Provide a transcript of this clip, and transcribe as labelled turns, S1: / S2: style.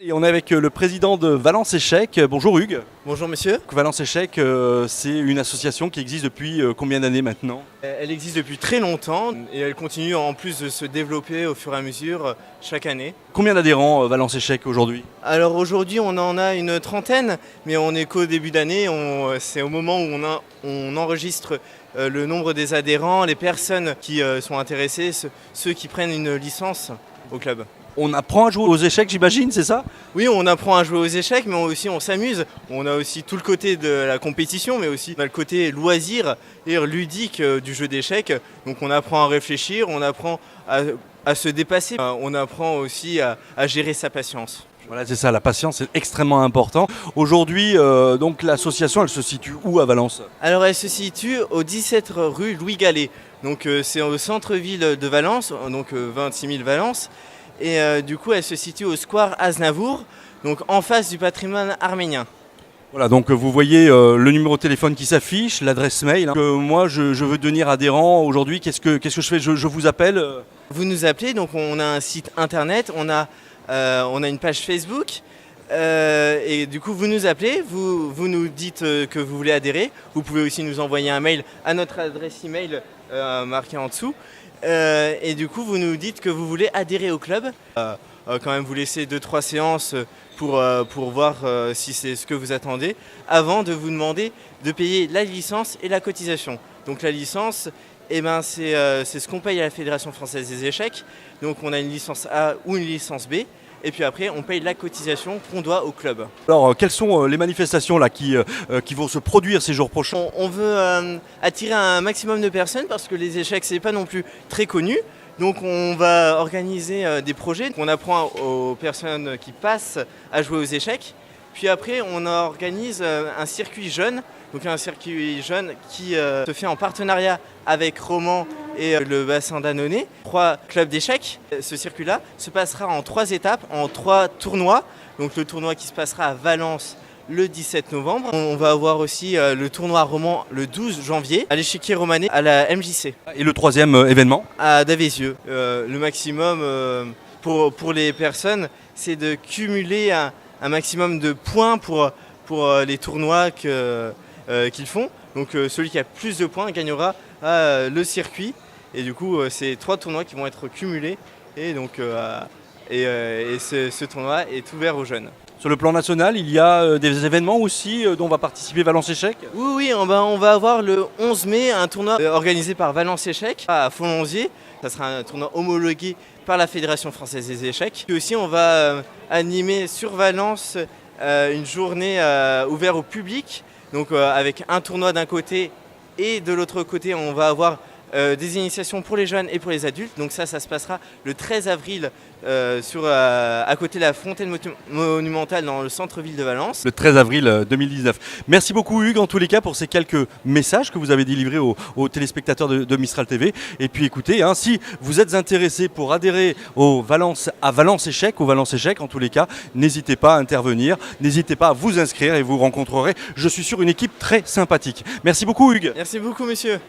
S1: Et on est avec le président de Valence Échecs. Bonjour Hugues.
S2: Bonjour monsieur.
S1: Valence Échecs, c'est une association qui existe depuis combien d'années maintenant?
S2: Elle existe depuis très longtemps et elle continue en plus de se développer au fur et à mesure chaque année.
S1: Combien d'adhérents Valence Échecs aujourd'hui?
S2: Alors aujourd'hui on en a une trentaine, mais on n'est qu'au début d'année. C'est au moment où on enregistre le nombre des adhérents, les personnes qui sont intéressées, ceux qui prennent une licence au club.
S1: On apprend à jouer aux échecs, j'imagine, c'est ça?
S2: Oui, on apprend à jouer aux échecs, mais aussi on s'amuse. On a aussi tout le côté de la compétition, mais aussi on a le côté loisir et ludique du jeu d'échecs. Donc on apprend à réfléchir, on apprend à se dépasser, on apprend aussi à gérer sa patience.
S1: Voilà, c'est ça, la patience est extrêmement important. Aujourd'hui, donc l'association, elle se situe où à Valence?
S2: Alors elle se situe au 17 rue Louis Gallet. Donc c'est au centre-ville de Valence, donc 26 000 Valence. Et du coup, elle se situe au square Aznavour, donc en face du patrimoine arménien.
S1: Voilà, donc vous voyez le numéro de téléphone qui s'affiche, l'adresse mail. Moi, je veux devenir adhérent aujourd'hui. Qu'est-ce que je fais? Je vous appelle.
S2: Vous nous appelez, donc on a un site internet, on a une page Facebook. Et du coup, vous nous appelez, vous nous dites que vous voulez adhérer. Vous pouvez aussi nous envoyer un mail à notre adresse email marquée en dessous. Et du coup, vous nous dites que vous voulez adhérer au club. Quand même vous laisser 2-3 séances pour voir si c'est ce que vous attendez, avant de vous demander de payer la licence et la cotisation. Donc la licence, c'est ce qu'on paye à la Fédération Française des Échecs. Donc on a une licence A ou une licence B. Et puis après, on paye la cotisation qu'on doit au club.
S1: Alors, quelles sont les manifestations là, qui vont se produire ces jours prochains?
S2: On veut attirer un maximum de personnes parce que les échecs, c'est pas non plus très connu. Donc on va organiser des projets. On apprend aux personnes qui passent à jouer aux échecs. Puis après, on organise un circuit jeune. Donc un circuit jeune qui se fait en partenariat avec Romans et le bassin d'Annonay, 3 clubs d'échecs. Ce circuit-là se passera en 3 étapes, en 3 tournois. Donc le tournoi qui se passera à Valence le 17 novembre. On va avoir aussi le tournoi roman le 12 janvier à l'échiquier romanais à la MJC.
S1: Et le troisième événement?
S2: À Davézieux. Le maximum pour les personnes, c'est de cumuler un maximum de points pour les tournois qu'ils font. Donc celui qui a plus de points gagnera le circuit. Et du coup, c'est 3 tournois qui vont être cumulés. Et donc, ce tournoi est ouvert aux jeunes.
S1: Sur le plan national, il y a des événements aussi dont va participer Valence Échecs?
S2: Oui, on va avoir le 11 mai un tournoi organisé par Valence Échecs à Fonlonzier. Ça sera un tournoi homologué par la Fédération Française des Échecs. Et aussi, on va animer sur Valence une journée ouverte au public. Donc avec un tournoi d'un côté et de l'autre côté, on va avoir des initiations pour les jeunes et pour les adultes. Donc ça se passera le 13 avril à côté de la fontaine monumentale dans le centre-ville de Valence.
S1: Le 13 avril 2019. Merci beaucoup Hugues en tous les cas pour ces quelques messages que vous avez délivrés aux téléspectateurs de Mistral TV. Et puis écoutez, si vous êtes intéressés pour adhérer à Valence Échecs, au Valence Échecs en tous les cas, n'hésitez pas à intervenir, n'hésitez pas à vous inscrire et vous rencontrerez, je suis sûr, une équipe très sympathique. Merci beaucoup Hugues.
S2: Merci beaucoup monsieur.